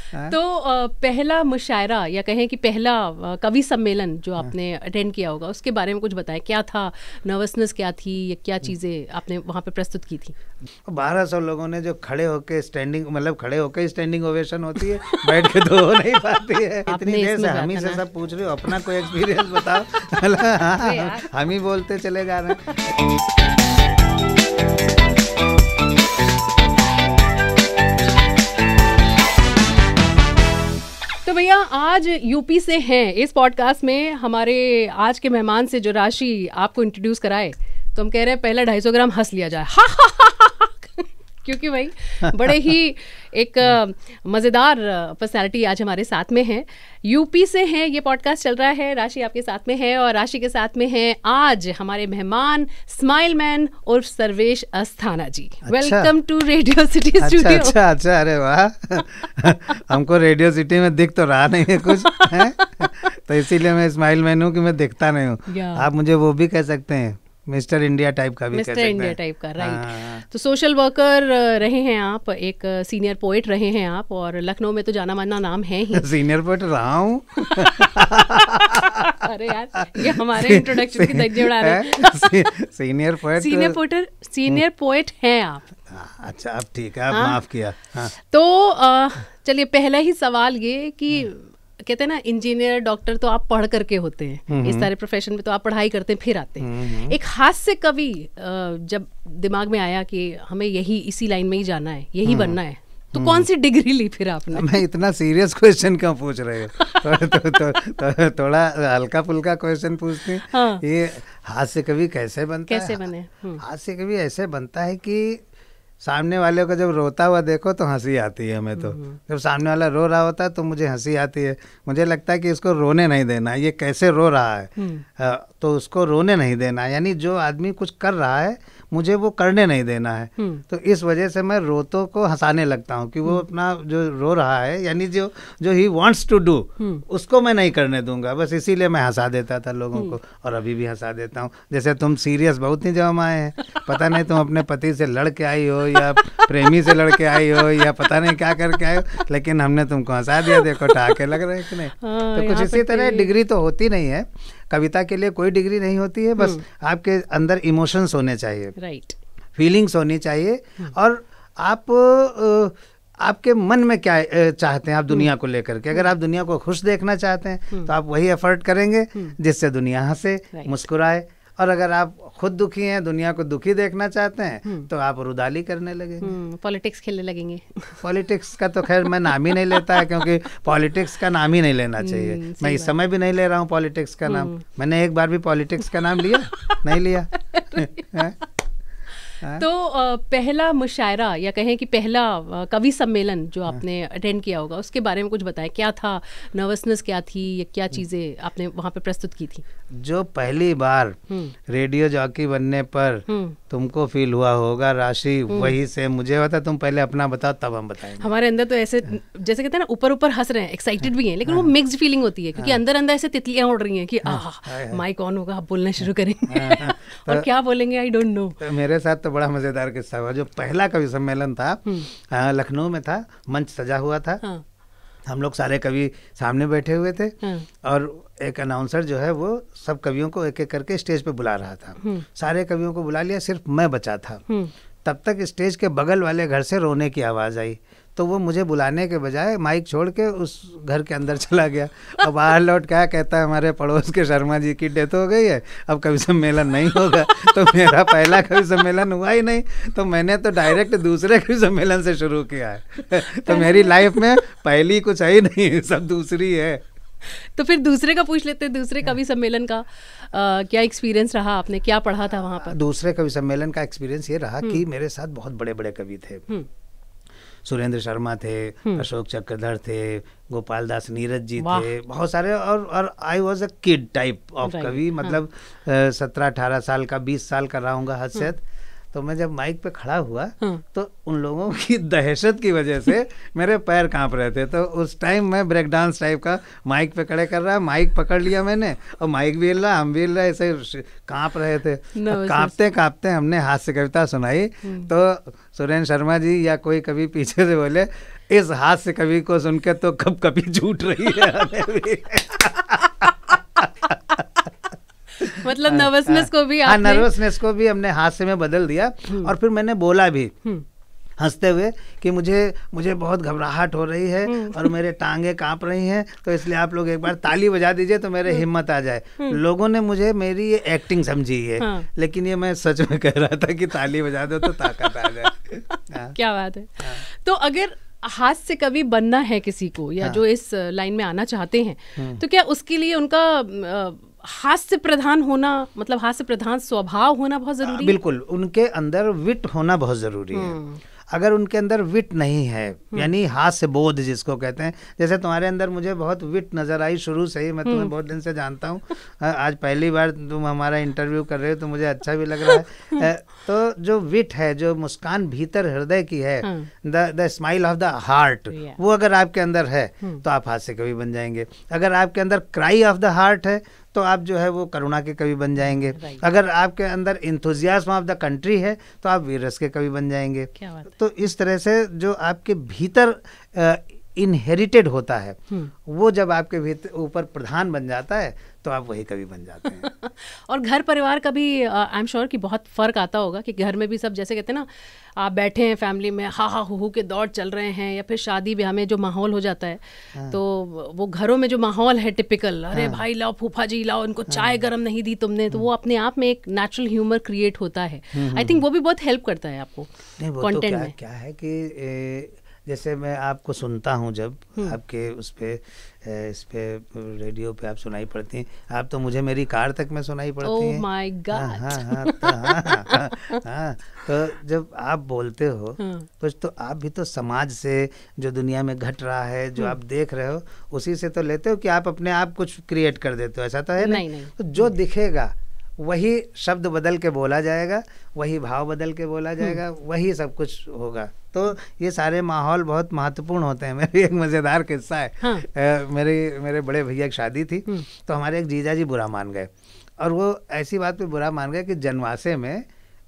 तो पहला मुशायरा या कहें कि पहला कवि सम्मेलन जो आपने अटेंड किया होगा उसके बारे में कुछ बताएं, क्या था, नर्वसनेस क्या थी या क्या चीज़ें आपने वहाँ पे प्रस्तुत की थी? 1200 लोगों ने जो खड़े होके स्टैंडिंग, मतलब खड़े होके स्टैंडिंग ओवेशन होती है, बैठ के तो हो नहीं पाती है। इतनी देर से हम ही से सब पूछ रहे हो, अपना कोई एक्सपीरियंस बताओ। हम ही बोलते चले जा रहे हैं। तो भैया आज यूपी से हैं इस पॉडकास्ट में, हमारे आज के मेहमान से जो राशि आपको इंट्रोड्यूस कराए, तो हम कह रहे हैं पहला 250 ग्राम हंस लिया जाए। क्योंकि भाई बड़े ही एक मज़ेदार पर्सनालिटी आज हमारे साथ में है, यूपी से हैं, ये पॉडकास्ट चल रहा है, राशि आपके साथ में है और राशि के साथ में हैं आज हमारे मेहमान स्माइल मैन और Sarvesh Asthana ji. Welcome to Radio City studio. अच्छा, अरे वाह। हमको रेडियो सिटी में दिख तो रहा नहीं है कुछ है? तो इसीलिए मैं स्माइल मैन हूँ कि मैं दिखता नहीं हूँ। आप मुझे वो भी कह सकते हैं, मिस्टर इंडिया टाइप का भी कह सकते हैं। मिस्टर इंडिया टाइप का, राइट। तो सोशल वर्कर रहे हैं आप, एक सीनियर पोएट रहे हैं आप, और लखनऊ में तो जाना माना नाम है ही। सीनियर पोएट रहा हूँ। अरे यार, ये हमारे इंट्रोडक्शन की धज्जियां उड़ा रहे हैं। सीनियर पोएट हैं आप। अच्छा, अब ठीक है, आप माफ किया। तो चलिए पहला ही सवाल ये कि कहते हैं ना, इंजीनियर डॉक्टर तो आप पढ़ करके होते हैं, इस सारे प्रोफेशन में तो आप पढ़ाई करते हैं फिर आते हैं। एक हास्य कवि जब दिमाग में आया कि हमें इसी लाइन में ही जाना है, यही बनना है, तो कौन सी डिग्री ली फिर आपने? मैं इतना सीरियस क्वेश्चन क्यों पूछ रहे हो? थोड़ा हल्का फुल्का क्वेश्चन पूछते हैं। हाँ। ये हास्य कवि कैसे बनता है? कैसे बने? हास्य कवि ऐसे बनता है कि सामने वाले को जब रोता हुआ देखो तो हंसी आती है हमें। तो जब सामने वाला रो रहा होता है तो मुझे हंसी आती है। मुझे लगता है कि इसको रोने नहीं देना, ये कैसे रो रहा है, तो उसको रोने नहीं देना, यानी जो आदमी कुछ कर रहा है मुझे वो करने नहीं देना है। तो इस वजह से मैं रोतों को हंसाने लगता हूँ कि वो अपना जो रो रहा है, यानी जो ही वांट्स टू डू, उसको मैं नहीं करने दूंगा। बस इसीलिए मैं हंसा देता था लोगों को, और अभी भी हंसा देता हूँ। जैसे तुम सीरियस बहुत ही जब आए हैं, पता नहीं तुम अपने पति से लड़ के आई हो या प्रेमी से लड़ के आई हो या पता नहीं क्या करके आई हो, लेकिन हमने तुमको हंसा दिया। देखो ठहाके लग रहे हैं कि नहीं? तो कुछ इसी तरह डिग्री तो होती नहीं है, कविता के लिए कोई डिग्री नहीं होती है। बस आपके अंदर इमोशंस होने चाहिए, राइट, फीलिंग्स होनी चाहिए, और आप आपके मन में क्या चाहते हैं आप दुनिया को लेकर के। अगर आप दुनिया को खुश देखना चाहते हैं तो आप वही एफर्ट करेंगे जिससे दुनिया हंसे, मुस्कुराए। और अगर आप खुद दुखी हैं, दुनिया को दुखी देखना चाहते हैं, तो आप रुदाली करने लगेंगे, पॉलिटिक्स खेलने लगेंगे। पॉलिटिक्स का तो खैर मैं नाम ही नहीं लेता है, क्योंकि पॉलिटिक्स का नाम ही नहीं लेना चाहिए। मैं इस समय भी नहीं ले रहा हूँ पॉलिटिक्स का नाम। मैंने एक बार भी पॉलिटिक्स का नाम लिया नहीं लिया। तो पहला मुशायरा या कहें कि पहला कवि सम्मेलन जो आपने अटेंड किया होगा उसके बारे में कुछ बताएं, क्या था, नर्वसनेस क्या थी या क्या चीज़ें आपने वहाँ पे प्रस्तुत की थी? जो पहली बार रेडियो जॉकी बनने पर तुमको फील हुआ होगा राशि, वही से मुझे होता। तुम पहले अपना बताओ तब हम बताएंगे। हमारे अंदर तो ऐसे जैसे कहते हैं ना, ऊपर ऊपर हंस रहे हैं, एक्साइटेड भी हैं, लेकिन वो मिक्स्ड फीलिंग होती है, क्योंकि अंदर अंदर ऐसे तितलियां उड़ रही हैं कि माइक ऑन होगा, आप बोलना शुरू करेंगे और क्या बोलेंगे आई डोंट नो। मेरे साथ तो बड़ा मजेदार किस्सा हुआ। जो पहला कवि सम्मेलन था लखनऊ में था, मंच सजा हुआ था, हम लोग सारे कवि सामने बैठे हुए थे, और एक अनाउंसर जो है वो सब कवियों को एक एक करके स्टेज पे बुला रहा था। सारे कवियों को बुला लिया, सिर्फ मैं बचा था। तब तक स्टेज के बगल वाले घर से रोने की आवाज़ आई, तो वो मुझे बुलाने के बजाय माइक छोड़ के उस घर के अंदर चला गया। अब बाहर लौट क्या कहता है, हमारे पड़ोस के शर्मा जी की डेथ हो गई है, अब कवि सम्मेलन नहीं होगा। तो मेरा पहला कवि सम्मेलन हुआ ही नहीं, तो मैंने तो डायरेक्ट दूसरे कवि सम्मेलन से शुरू किया है। तो मेरी लाइफ में पहली कुछ है ही नहीं, सब दूसरी है। तो फिर दूसरे का पूछ लेते हैं, दूसरे कवि सम्मेलन का क्या एक्सपीरियंस रहा, आपने क्या पढ़ा था वहाँ पर? दूसरे कवि सम्मेलन का एक्सपीरियंस ये रहा कि मेरे साथ बहुत बड़े बड़े कवि थे। सुरेंद्र शर्मा थे, अशोक चक्रधर थे, गोपाल दास नीरज जी थे, बहुत सारे। और I was a kid type of कवि, मतलब 17-18 साल का, 20 साल का रहा हूँगा हद से। तो मैं जब माइक पे खड़ा हुआ तो उन लोगों की दहशत की वजह से मेरे पैर कांप रहे थे। तो उस टाइम मैं ब्रेक डांस टाइप का माइक पे खड़े कर रहा, माइक पकड़ लिया मैंने और माइक भी हिल रहा, हम भी हिल रहे, ऐसे कांप रहे थे। कांपते कांपते हमने हास्य कविता सुनाई तो सुरेंद्र शर्मा जी या कोई कभी पीछे से बोले, इस हास्य कवि को सुन के तो कब कभी झूठ रही है हमें भी। मतलब नर्वसनेस को भी आपने, नर्वसनेस को भी हमने हास्य में बदल दिया। और फिर मैंने बोला भी हंसते हुए कि मुझे बहुत घबराहट हो रही है और मेरे टांगे कांप रही हैं, तो इसलिए आप लोग एक बार ताली बजा दीजिए तो मेरे हिम्मत आ जाए। लोगों ने मुझे मेरी ये एक्टिंग समझी है, लेकिन ये मैं सच में कह रहा था कि ताली बजा दो तो ताकत आ जाए। क्या बात है। तो अगर हास्य कवि बनना है किसी को, या जो इस लाइन में आना चाहते हैं, तो क्या उसके लिए उनका हास्य प्रधान होना, मतलब हास्य प्रधान स्वभाव होना बहुत जरूरी है? बिल्कुल, उनके अंदर विट होना बहुत जरूरी है। अगर उनके अंदर विट नहीं है, यानी हास्य बोध जिसको कहते हैं, जैसे तुम्हारे अंदर मुझे बहुत विट नजर आई शुरू से ही, मैं तुम्हें बहुत दिन से जानता हूँ, आज पहली बार तुम हमारा इंटरव्यू कर रहे हो तो मुझे अच्छा भी लग रहा है। तो जो विट है, जो मुस्कान भीतर हृदय की है, the smile of the heart, वो अगर आपके अंदर है तो आप हास्य कवि बन जाएंगे। अगर आपके अंदर क्राई ऑफ द हार्ट है तो आप जो है वो करुणा के कवि बन जाएंगे। अगर आपके अंदर इंथुजियाज्म ऑफ द कंट्री है तो आप वीर रस के कवि बन जाएंगे। तो इस तरह से जो आपके भीतर इनहेरिटेड होता है, वो जब आपके भीतर ऊपर प्रधान बन जाता है तो आप वही कवि बन जाते हैं। और घर परिवार का भी आई एम श्योर कि बहुत फ़र्क आता होगा कि घर में भी सब जैसे कहते हैं ना, आप बैठे हैं फैमिली में, हा हा हू के दौर चल रहे हैं, या फिर शादी ब्याह में जो माहौल हो जाता है, तो वो घरों में जो माहौल है टिपिकल, अरे भाई लाओ फूफा जी लाओ, इनको चाय गर्म नहीं दी तुमने, तो वो अपने आप में एक नेचुरल ह्यूमर क्रिएट होता है। आई थिंक वो भी बहुत हेल्प करता है आपको कंटेंट में। क्या है कि जैसे मैं आपको सुनता हूँ जब आपके उस पे इस पे रेडियो पे आप सुनाई पड़ती हैं, आप तो मुझे मेरी कार तक में सुनाई पड़ती हैं। Oh my God. हाँ, तो जब आप बोलते हो कुछ, तो आप भी तो समाज से जो दुनिया में घट रहा है, जो आप देख रहे हो, उसी से तो लेते हो कि आप अपने आप कुछ क्रिएट कर देते हो, ऐसा तो है नहीं। तो जो दिखेगा वही शब्द बदल के बोला जाएगा, वही भाव बदल के बोला जाएगा, वही सब कुछ होगा। तो ये सारे माहौल बहुत महत्वपूर्ण होते हैं। मेरी एक मज़ेदार किस्सा है। मेरे बड़े भैया की शादी थी, तो हमारे एक जीजा जी बुरा मान गए, और वो ऐसी बात पे बुरा मान गए कि जनवासे में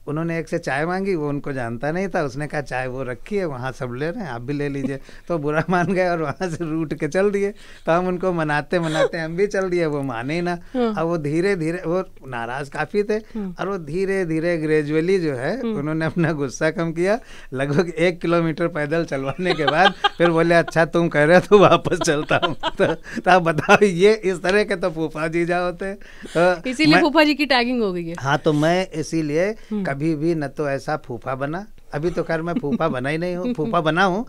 उन्होंने एक से चाय मांगी, वो उनको जानता नहीं था, उसने कहा चाय वो रखी है वहाँ सब ले रहे हैं, आप भी ले लीजिए। तो बुरा मान गए और वहाँ से रूट के चल दिए। तो हम उनको मनाते मनाते हम भी चल दिए, वो माने ही ना। और वो धीरे धीरे, वो नाराज काफ़ी थे, और वो धीरे धीरे ग्रेजुअली जो है उन्होंने अपना गुस्सा कम किया। लगभग 1 किलोमीटर पैदल चलवाने के बाद फिर बोले अच्छा तुम कह रहे हो तो वापस चलता हूँ। तो आप बताओ, ये इस तरह के तो फूफा जीजा होते हैं। इसीलिए फूफा जी की टैगिंग हो गई है। हाँ, तो मैं इसीलिए कभी भी न तो ऐसा फूफा बना, अभी तो खैर मैं फूफा बना ही नहीं हूँ, फूफा बना हूँ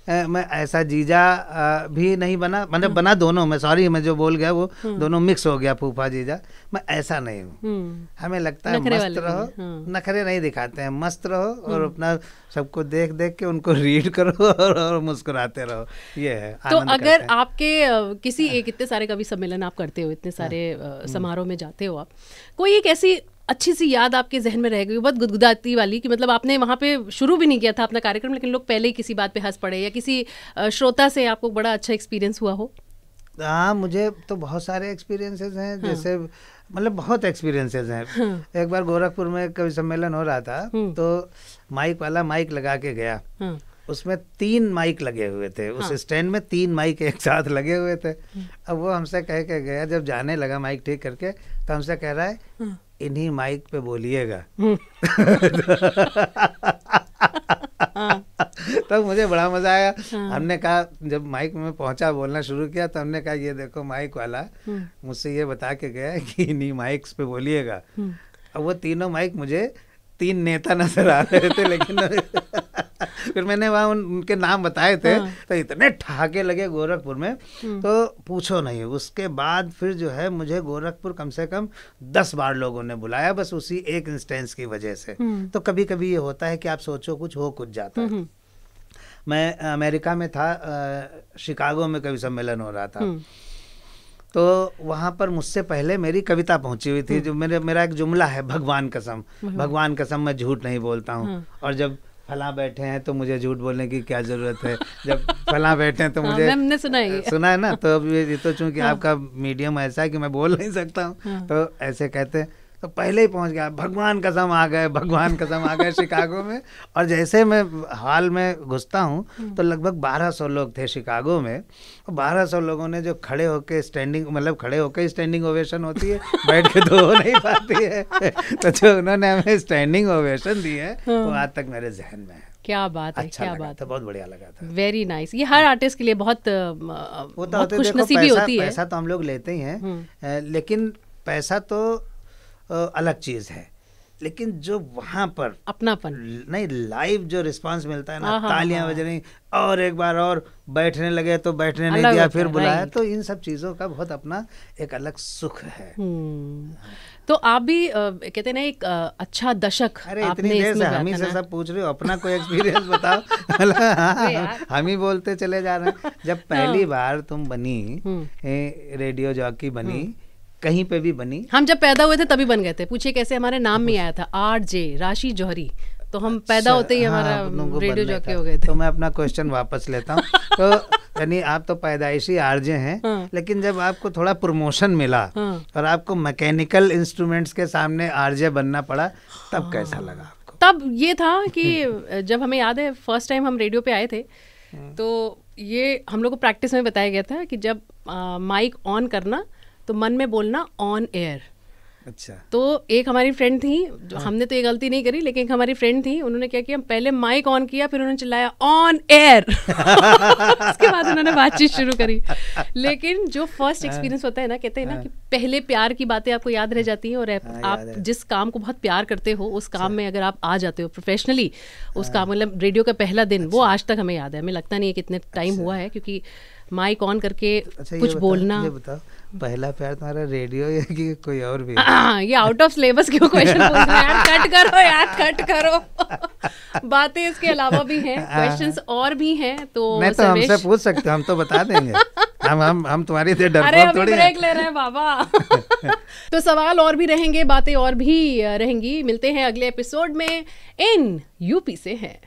मैं ऐसा जीजा भी नहीं बना, मतलब बना दोनों, मैं सॉरी मैं जो बोल गया वो दोनों मिक्स हो गया, फूफा जीजा। मैं ऐसा नहीं हूँ। हमें लगता है मस्त रहो, नखरे नहीं दिखाते हैं, मस्त रहो और अपना सबको देख देख के उनको रीड करो और मुस्कुराते रहो, ये है। तो अगर आपके किसी एक, इतने सारे कवि सम्मेलन आप करते हो, इतने सारे समारोह में जाते हो आप, कोई एक ऐसी अच्छी सी याद आपके जहन में रह गई बहुत गुदगुदाती वाली, कि मतलब आपने वहाँ पे शुरू भी नहीं किया था अपना कार्यक्रम, लेकिन लोग पहले ही किसी बात पे हंस पड़े, या किसी श्रोता से आपको बड़ा अच्छा एक्सपीरियंस हुआ हो? हाँ, मुझे तो बहुत सारे एक्सपीरियंसेस हैं। जैसे मतलब बहुत एक्सपीरियंसेस हैं। एक बार गोरखपुर में कवि सम्मेलन हो रहा था, तो माइक वाला माइक लगा के गया, उसमें 3 माइक लगे हुए थे, उस स्टैंड में 3 माइक एक साथ लगे हुए थे। अब वो हमसे कह के गया, जब जाने लगा माइक ठीक करके, तो हमसे कह रहा है इन्हीं माइक पे बोलिएगा। तो मुझे बड़ा मजा आया। हमने कहा, जब माइक में पहुंचा बोलना शुरू किया, तो हमने कहा ये देखो माइक वाला मुझसे ये बता के गया कि इन्हीं माइक्स पे बोलिएगा। अब वो तीनों माइक मुझे 3 नेता नजर आ रहे थे, लेकिन फिर मैंने वहाँ उनके नाम बताए थे, तो इतने ठहाके लगे गोरखपुर में, तो पूछो नहीं। उसके बाद फिर जो है मुझे गोरखपुर कम से कम 10 बार लोगों ने बुलाया, बस उसी एक इंस्टेंस की वजह से। तो कभी कभी ये होता है कि आप सोचो कुछ हो कुछ जाता है। मैं अमेरिका में था, शिकागो में कवि सम्मेलन हो रहा था, तो वहाँ पर मुझसे पहले मेरी कविता पहुंची हुई थी, जो मेरा एक जुमला है, भगवान कसम, भगवान कसम मैं झूठ नहीं बोलता हूँ, और जब फलां बैठे हैं तो मुझे झूठ बोलने की क्या जरूरत है, जब फलां बैठे हैं तो मुझे हमने सुना है ना। तो अब ये तो चूंकि आपका मीडियम ऐसा है कि मैं बोल नहीं सकता हूँ, तो ऐसे कहते हैं, तो पहले ही पहुंच गया, भगवान कसम आ गए, भगवान कसम आ गए शिकागो में। और जैसे मैं हॉल में घुसता हूँ तो लगभग 1200 लोग थे शिकागो में, 1200 लोगों ने जो खड़े होके स्टैंडिंग, मतलब खड़े होके स्टैंडिंग ओवेशन होती है, बैठ के तो हो नहीं पाती है, तो जो उन्होंने हमें स्टैंडिंग ओवेशन दी है वो आज तक मेरे जहन में है। क्या बात है, अच्छा क्या लगा बात था, बहुत बढ़िया लगा था। Very nice. ये हर आर्टिस्ट के लिए बहुत खुशनसीबी होती है। पैसा तो हम लोग लेते ही हैं, लेकिन पैसा तो अलग चीज है, लेकिन जो वहां पर अपनापन नहीं, लाइव जो रिस्पांस मिलता है ना, तालियां बज रही और एक बार और बैठने लगे तो बैठने नहीं दिया, फिर बुलाया, तो इन सब चीजों का बहुत अपना एक अलग सुख है। तो आप भी कहते हैं ना एक अच्छा दशक, अरे इतनी देर से हम ही से सब पूछ रहे हो, अपना कोई एक्सपीरियंस बताओ। हम ही बोलते चले जा रहे हैं। जब पहली बार तुम बनी, रेडियो जॉकी बनी, कहीं पे भी बनी, हम जब पैदा हुए थे तभी बन गए थे। पूछिए कैसे हमारे नाम में आया था RJ, राशि जौहरी, तो हम पैदा होते ही हमारा रेडियो जॉकी हो गए थे। तो मैं अपना क्वेश्चन वापस लेता हूँ। तो यानी आप तो पैदाइशी RJ हैं, लेकिन जब आपको थोड़ा प्रमोशन मिला और आपको मैकेनिकल इंस्ट्रूमेंट्स के सामने RJ बनना पड़ा, तब कैसा लगा आपको? तब ये था कि जब हमें याद है फर्स्ट टाइम हम रेडियो पे आए थे, तो ये हम लोग को प्रैक्टिस में बताया गया था कि जब माइक ऑन करना तो मन में बोलना ऑन एयर। अच्छा। तो एक हमारी फ्रेंड थी, जो हमने तो ये गलती नहीं करी, लेकिन एक हमारी फ्रेंड थी, उन्होंने क्या किया, पहले माइक ऑन किया, फिर उन्होंने चिल्लाया ऑन एयर। उसके बाद उन्होंने बातचीत शुरू करी। लेकिन जो फर्स्ट एक्सपीरियंस होता है ना, कहते हैं ना कि पहले प्यार की बातें आपको याद रह जाती हैं, और आप जिस काम को बहुत प्यार करते हो उस काम में अगर आप आ जाते हो प्रोफेशनली, उस काम, मतलब रेडियो का पहला दिन, वो आज तक हमें याद है। हमें लगता नहीं है कितने टाइम हुआ है, क्योंकि माइक ऑन करके कुछ बोलना। ये बताओ, पहला प्यार तुम्हारा रेडियो है कि कोई और भी? ये आउट ऑफ सिलेबस क्यों क्वेश्चन पूछ रहे हैं यार, कट करो यार, कट करो। बातें इसके अलावा भी हैं, क्वेश्चंस और भी हैं, तो नहीं तो हमसे पूछ सकते हो, हम तो बता देंगे। हम तुम्हारी से डरपोक थोड़ी हैं। ब्रेक ले रहे हैं बाबा। तो सवाल और भी रहेंगे, बातें और भी रहेंगी। मिलते हैं अगले एपिसोड में इन यूपी से है।